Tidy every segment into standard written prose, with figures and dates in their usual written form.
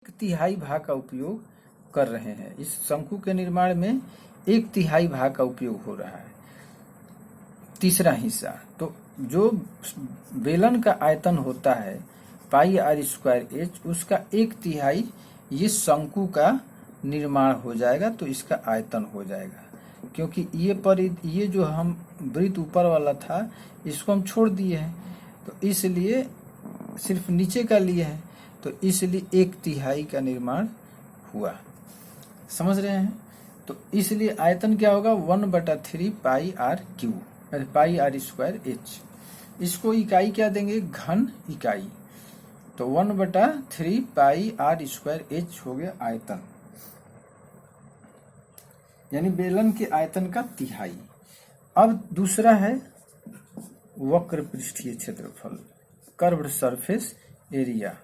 1/3 भाग का उपयोग कर रहे हैं। इस शंकु के निर्माण में 1/3 भाग का उपयोग हो रहा है। तीसरा हिस्सा, तो जो बेलन का आयतन होता है πr²h, उसका 1/3 ये शंकु का निर्माण हो जाएगा, तो इसका आयतन हो जाएगा। क्योंकि ये जो हम वृत्त ऊपर वाला था इसको हम छोड़ दिए हैं, तो इसलिए सिर्फ नीचे का लिए हैं, तो इसलिए 1/3 का निर्माण हुआ। समझ रहे हैं? तो इसलिए आयतन क्या होगा, 1/3 πr², πr²h। इसको इकाई क्या देंगे, घन इकाई। तो 1/3 πr²h हो गया आयतन, यानी बेलन के आयतन का तिहाई। अब दूसरा है वक्र पृष्ठीय क्षेत्रफल, कर्व्ड सरफेस एरिया।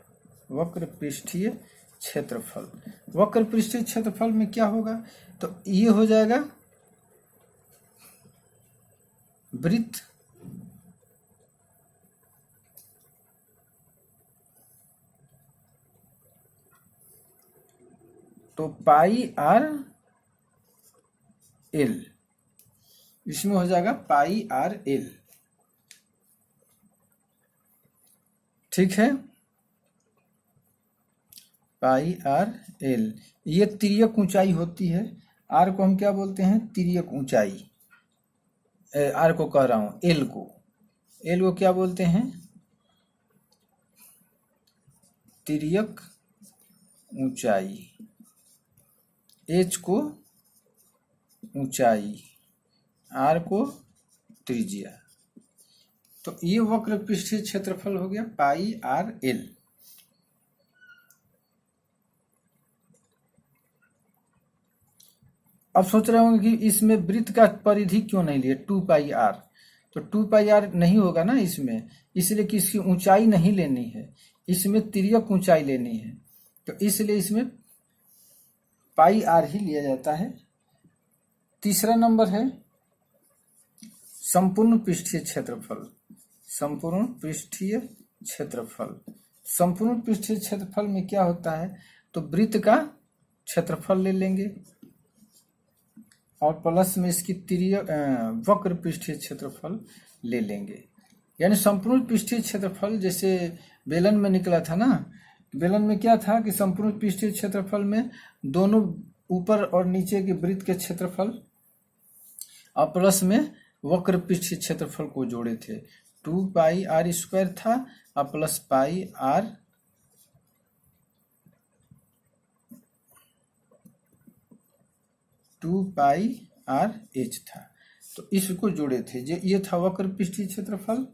वक्र पृष्ठीय क्षेत्रफल, वक्र पृष्ठीय क्षेत्रफल में क्या होगा, तो ये हो जाएगा वृत्त तो πr l, इसमें हो जाएगा πr l। ठीक है, πr l। ये तिर्यक ऊंचाई होती है। r को हम क्या बोलते हैं, तिर्यक ऊंचाई। r को कह रहा हूं, l को क्या बोलते हैं, तिर्यक ऊंचाई। h को ऊंचाई, r को त्रिज्या। तो ये वक्र पृष्ठीय क्षेत्रफल हो गया πr l। अब सोच रहे होंगे कि इसमें वृत्त का परिधि क्यों नहीं लिए, 2πr। तो 2πr नहीं होगा ना इसमें, इसलिए कि इसकी ऊंचाई नहीं लेनी है, इसमें तिर्यक ऊंचाई लेनी है, तो इसलिए इसमें πr ही लिया जाता है। तीसरा नंबर है संपूर्ण पृष्ठीय क्षेत्रफल। संपूर्ण पृष्ठीय क्षेत्रफल, संपूर्ण पृष्ठीय क्षेत्रफल में क्या होता है, तो वृत्त का क्षेत्रफल ले लेंगे और प्लस में इसकी वक्र पृष्ठीय क्षेत्रफल ले लेंगे। यानी संपूर्ण पृष्ठीय क्षेत्रफल जैसे बेलन में निकला था ना, बेलन में क्या था कि संपूर्ण पृष्ठीय क्षेत्रफल में दोनों ऊपर और नीचे के वृत्त के क्षेत्रफल और प्लस में वक्र पृष्ठीय क्षेत्रफल को जोड़े थे। 2πr² था और प्लस πr 2πrh था, तो इसको जोड़े थे। ये था वक्र पृष्ठीय क्षेत्रफल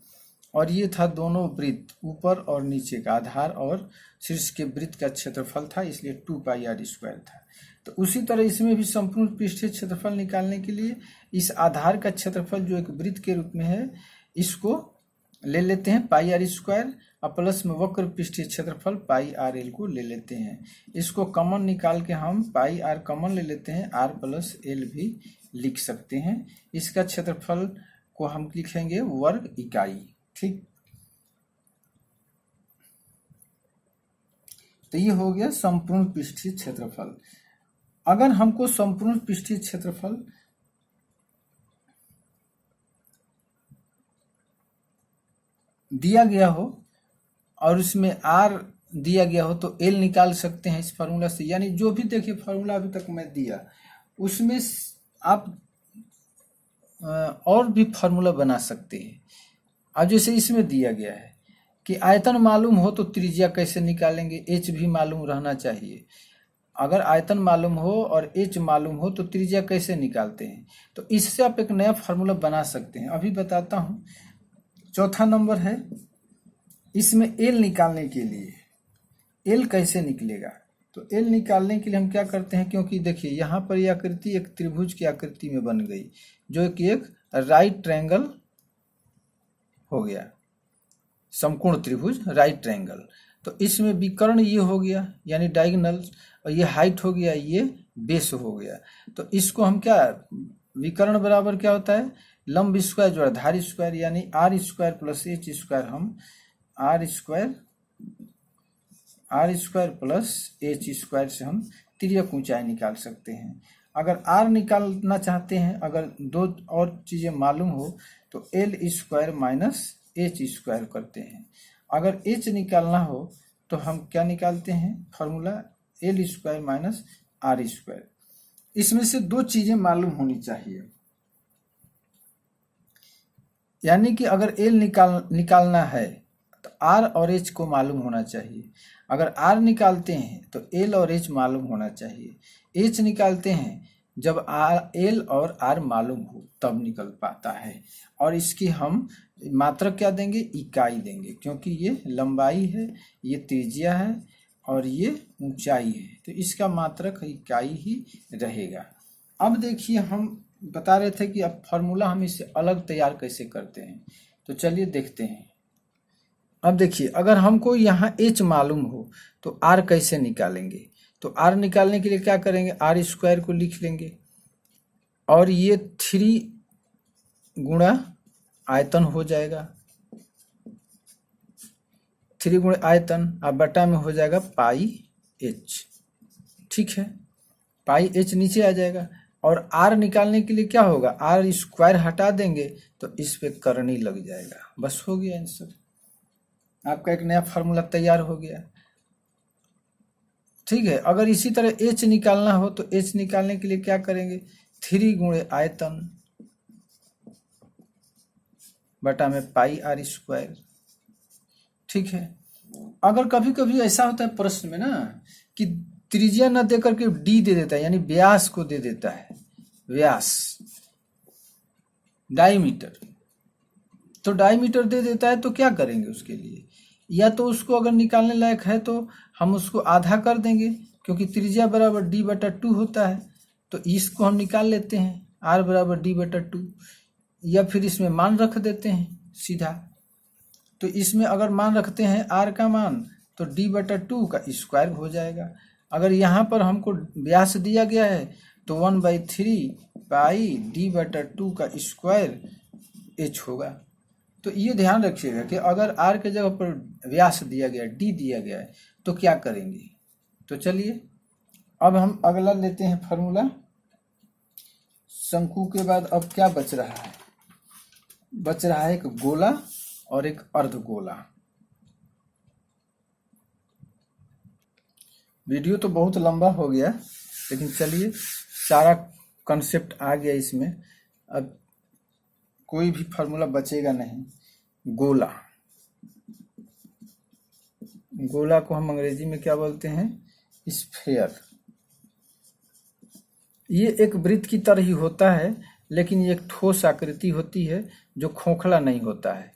और ये था दोनों वृत्त ऊपर और नीचे का, आधार और शीर्ष के वृत्त का क्षेत्रफल था, इसलिए 2πr² था। तो उसी तरह इसमें भी संपूर्ण पृष्ठीय क्षेत्रफल निकालने के लिए इस आधार का क्षेत्रफल जो एक वृत्त के रूप में है, इसको ले लेते हैं πr² और प्लस में वक्र पृष्ठीय क्षेत्रफल πrl को ले लेते हैं। इसको कॉमन निकाल के हम πr कॉमन ले लेते हैं, r प्लस l भी लिख सकते हैं। इसका क्षेत्रफल को हम लिखेंगे वर्ग इकाई। ठीक, तो ये हो गया संपूर्ण पृष्ठीय क्षेत्रफल। अगर हमको संपूर्ण पृष्ठीय क्षेत्रफल दिया गया हो और उसमें r दिया गया हो, तो l निकाल सकते हैं इस फार्मूला से। यानी जो भी देखिए फार्मूला अभी तक मैं दिया, उसमें आप और भी फार्मूला बना सकते हैं। अब जैसे इसमें दिया गया है कि आयतन मालूम हो तो त्रिज्या कैसे निकालेंगे, h भी मालूम रहना चाहिए। अगर आयतन मालूम हो और h मालूम हो तो त्रिज्या कैसे निकालते हैं, तो इससे आप एक नया फार्मूला बना सकते हैं। अभी बताता हूँ। चौथा नंबर है, इसमें l निकालने के लिए l कैसे निकलेगा, तो l निकालने के लिए हम क्या करते हैं, क्योंकि देखिए यहाँ पर यह आकृति एक त्रिभुज की आकृति में बन गई, जो कि एक राइट ट्रायंगल हो गया, समकोण त्रिभुज राइट ट्रायंगल। तो इसमें विकर्ण ये हो गया, यानी डायगोनल, और ये हाइट हो गया, ये बेस हो गया। तो इसको हम क्या, विकर्ण बराबर क्या होता है, लंब स्क्वायर जोड़ा धारी स्क्वायर, यानी r² प्लस h², हम r² R square plus H square से हम तिर्यक ऊंचाई निकाल सकते हैं। अगर आर निकालना चाहते हैं, अगर दो और चीज़ें मालूम हो तो L square minus H square करते हैं। अगर एच निकालना हो तो हम क्या निकालते हैं, formula L square minus R square. इसमें से दो चीज़ें मालूम होनी चाहिए, यानी कि अगर एल निकालना है तो आर और एच को मालूम होना चाहिए। अगर आर निकालते हैं तो एल और एच मालूम होना चाहिए। एच निकालते हैं जब एल और आर मालूम हो तब निकल पाता है। और इसकी हम मात्रक क्या देंगे, इकाई देंगे, क्योंकि ये लंबाई है, ये त्रिज्या है और ये ऊंचाई है, तो इसका मात्रक इकाई ही रहेगा। अब देखिए, हम बता रहे थे कि अब फार्मूला हम इससे अलग तैयार कैसे करते हैं, तो चलिए देखते हैं। अब देखिए, अगर हमको यहाँ h मालूम हो तो r कैसे निकालेंगे। तो r निकालने के लिए क्या करेंगे, आर स्क्वायर को लिख लेंगे और ये 3 गुणा आयतन हो जाएगा, 3 गुणा आयतन, अब बटा में हो जाएगा पाई h। ठीक है, पाई h नीचे आ जाएगा। और r निकालने के लिए क्या होगा, आर स्क्वायर हटा देंगे तो इस पे करनी लग जाएगा। बस हो गया आंसर, आपका एक नया फार्मूला तैयार हो गया। ठीक है, अगर इसी तरह h निकालना हो तो h निकालने के लिए क्या करेंगे, 3 गुणे आयतन बटा में पाई आर स्क्वायर। ठीक है, अगर कभी कभी ऐसा होता है प्रश्न में ना कि त्रिज्या न दे करके डी दे देता है, यानी व्यास को दे देता है, व्यास डायमीटर, तो डायमीटर दे देता है तो क्या करेंगे उसके लिए, या तो उसको अगर निकालने लायक है तो हम उसको आधा कर देंगे, क्योंकि त्रिज्या बराबर डी बटा 2 होता है, तो इसको हम निकाल लेते हैं आर बराबर डी बटा 2, या फिर इसमें मान रख देते हैं सीधा। तो इसमें अगर मान रखते हैं आर का मान तो डी बटा 2 का स्क्वायर हो जाएगा। अगर यहाँ पर हमको व्यास दिया गया है तो 1/3 पाई डी बटा 2 का स्क्वायर एच होगा। तो ये ध्यान रखिएगा कि अगर आर के जगह पर व्यास दिया गया, डी दिया गया है, तो क्या करेंगे। तो चलिए अब हम अगला लेते हैं फार्मूला। शंकु के बाद अब क्या बच रहा है, बच रहा है एक गोला और एक अर्धगोला। वीडियो तो बहुत लंबा हो गया, लेकिन चलिए सारा कॉन्सेप्ट आ गया इसमें, अब कोई भी फार्मूला बचेगा नहीं। गोला, गोला को हम अंग्रेजी में क्या बोलते हैं, स्फेयर। ये एक वृत्त की तरह ही होता है, लेकिन ये एक ठोस आकृति होती है जो खोखला नहीं होता है,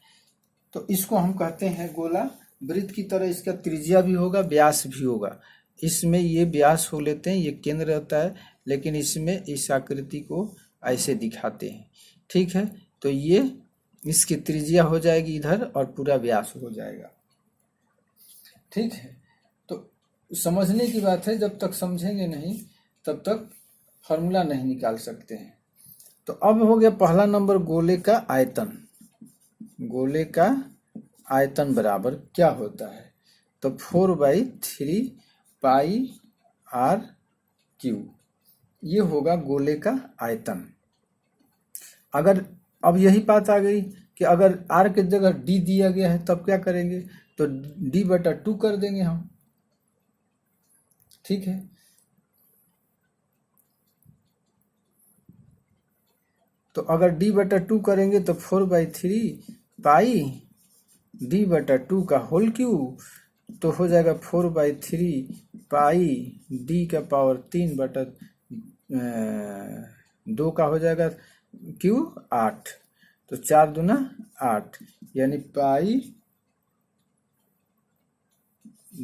तो इसको हम कहते हैं गोला। वृत्त की तरह इसका त्रिज्या भी होगा, व्यास भी होगा। इसमें ये व्यास हो लेते हैं, ये केंद्र रहता है, लेकिन इसमें इस आकृति को ऐसे दिखाते हैं। ठीक है, तो ये इसकी त्रिज्या हो जाएगी इधर और पूरा व्यास हो जाएगा। ठीक है, तो समझने की बात है, जब तक समझेंगे नहीं तब तक फार्मूला नहीं निकाल सकते हैं। तो अब हो गया पहला नंबर, गोले का आयतन। गोले का आयतन बराबर क्या होता है, तो 4/3 पाई आर क्यू, ये होगा गोले का आयतन। अगर अब यही बात आ गई कि अगर आर के जगह डी दिया गया है तब क्या करेंगे, तो डी बटा 2 कर देंगे हम। ठीक है, तो अगर डी बटा 2 करेंगे तो 4/3 पाई डी बटा 2 का होल क्यूब, तो हो जाएगा 4/3 पाई डी का पावर 3 बटा 2 का हो जाएगा क्यू 8, तो 4 दूना 8, यानी पाई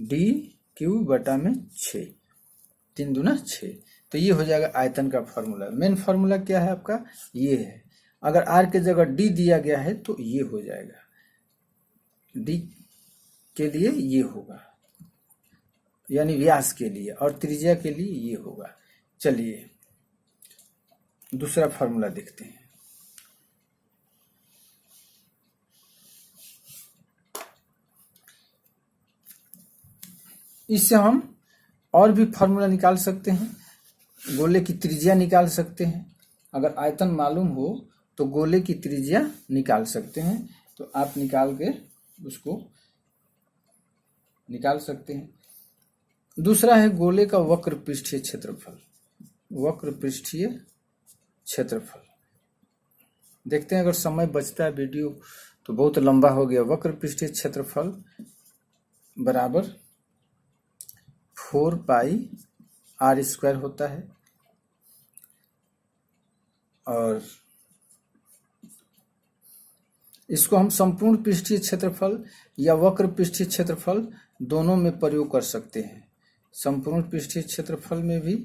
डी क्यू बटा में 6, 3 दूना 6। तो ये हो जाएगा आयतन का फार्मूला। मेन फार्मूला क्या है आपका, ये है। अगर आर के जगह डी दिया गया है तो ये हो जाएगा, डी के लिए ये होगा, यानी व्यास के लिए, और त्रिज्या के लिए ये होगा। चलिए दूसरा फार्मूला देखते हैं। इससे हम और भी फार्मूला निकाल सकते हैं, गोले की त्रिज्या निकाल सकते हैं। अगर आयतन मालूम हो तो गोले की त्रिज्या निकाल सकते हैं, तो आप निकाल के उसको निकाल सकते हैं। दूसरा है गोले का वक्र पृष्ठीय क्षेत्रफल। वक्र पृष्ठीय क्षेत्रफल देखते हैं, अगर समय बचता है, वीडियो तो बहुत लंबा हो गया। वक्र पृष्ठीय क्षेत्रफल बराबर 4 पाई आर स्क्वायर होता है, और इसको हम संपूर्ण पृष्ठीय क्षेत्रफल या वक्र पृष्ठीय क्षेत्रफल दोनों में प्रयोग कर सकते हैं। संपूर्ण पृष्ठीय क्षेत्रफल में भी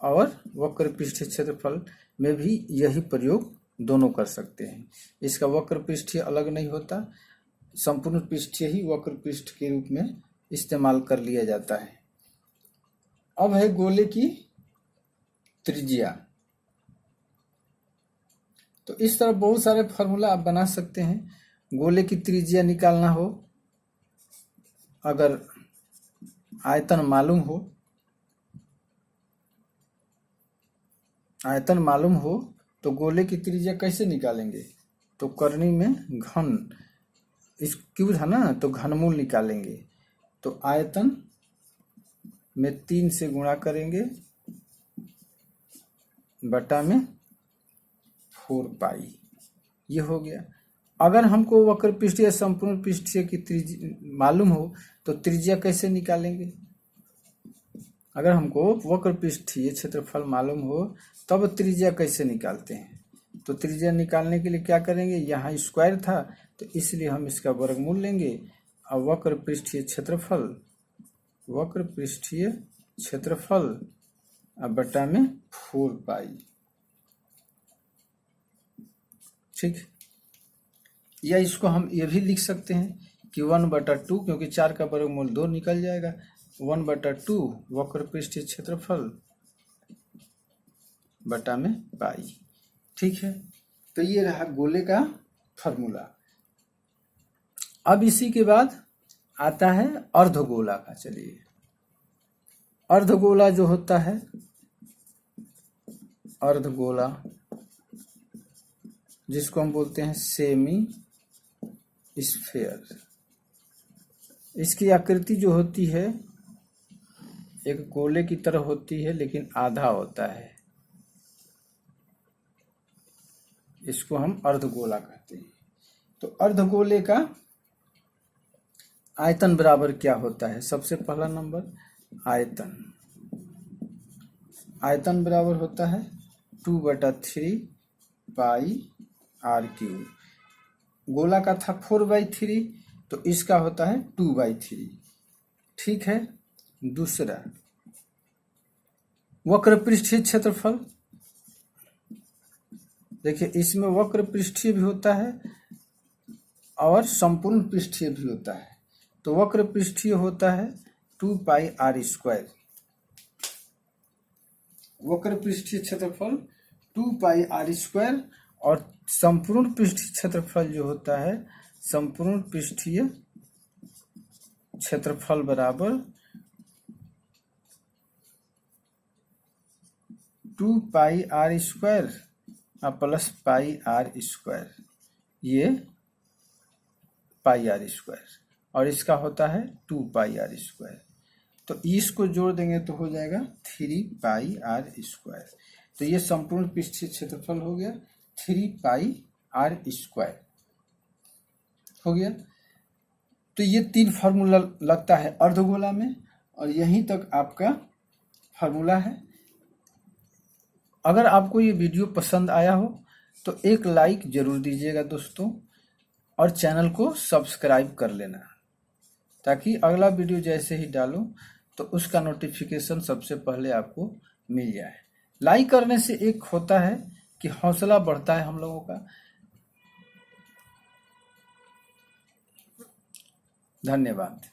और वक्र पृष्ठीय क्षेत्रफल में भी यही प्रयोग दोनों कर सकते हैं। इसका वक्र पृष्ठीय अलग नहीं होता, संपूर्ण पृष्ठीय ही वक्र पृष्ठ के रूप में इस्तेमाल कर लिया जाता है। अब है गोले की त्रिज्या। तो इस तरह बहुत सारे फार्मूला आप बना सकते हैं। गोले की त्रिज्या निकालना हो, अगर आयतन मालूम हो, आयतन मालूम हो तो गोले की त्रिज्या कैसे निकालेंगे? तो करनी में घन, इस क्यूब था ना, तो घनमूल निकालेंगे। तो आयतन में 3 से गुणा करेंगे बटा में 4 पाई, ये हो गया। अगर हमको वक्र पृष्ठीय या संपूर्ण पृष्ठीय की त्रिज्या मालूम हो तो त्रिज्या कैसे निकालेंगे? अगर हमको वक्र पृष्ठीय क्षेत्रफल मालूम हो तब त्रिज्या कैसे निकालते हैं? तो त्रिज्या निकालने के लिए क्या करेंगे, यहाँ स्क्वायर था तो इसलिए हम इसका वर्गमूल लेंगे, और वक्र पृष्ठीय क्षेत्रफल, वक्र पृष्ठीय क्षेत्रफल बटा में 4 पाई, ठीक। या इसको हम ये भी लिख सकते हैं कि 1/2, क्योंकि 4 का वर्गमूल 2 निकल जाएगा, 1/2 वक्र पृष्ठीय क्षेत्रफल बटा में पाई, ठीक है। तो ये रहा गोले का फॉर्मूला। अब इसी के बाद आता है अर्धगोला का। चलिए, अर्धगोला जो होता है, अर्धगोला जिसको हम बोलते हैं सेमी स्फीयर, इसकी आकृति जो होती है एक गोले की तरह होती है, लेकिन आधा होता है। इसको हम अर्धगोला कहते हैं। तो अर्धगोले का आयतन बराबर क्या होता है? सबसे पहला नंबर आयतन, आयतन बराबर होता है 2/3 पाई आर क्यूब। गोला का था 4/3, तो इसका होता है 2/3, ठीक है। दूसरा वक्र पृष्ठीय क्षेत्रफल, देखिए इसमें वक्र पृष्ठीय भी होता है और संपूर्ण पृष्ठीय भी होता है। तो वक्र पृष्ठीय होता है 2 पाई आर स्क्वायर, वक्र पृष्ठीय क्षेत्रफल 2 पाई आर स्क्वायर, और संपूर्ण पृष्ठीय क्षेत्रफल जो होता है, संपूर्ण पृष्ठीय क्षेत्रफल बराबर 2 pi r square plus pi r square, ये पाई आर स्क्वायर, और इसका होता है 2 पाई आर स्क्वायर। तो इसको जोड़ देंगे तो हो जाएगा 3 पाई आर स्क्वायर। तो ये संपूर्ण पृष्ठीय क्षेत्रफल हो गया 3 पाई आर स्क्वायर हो गया। तो ये 3 फार्मूला लगता है अर्धगोला में, और यहीं तक आपका फार्मूला है। अगर आपको ये वीडियो पसंद आया हो तो एक लाइक जरूर दीजिएगा दोस्तों, और चैनल को सब्सक्राइब कर लेना, ताकि अगला वीडियो जैसे ही डालूं तो उसका नोटिफिकेशन सबसे पहले आपको मिल जाए। लाइक करने से एक होता है कि हौसला बढ़ता है हम लोगों का। धन्यवाद।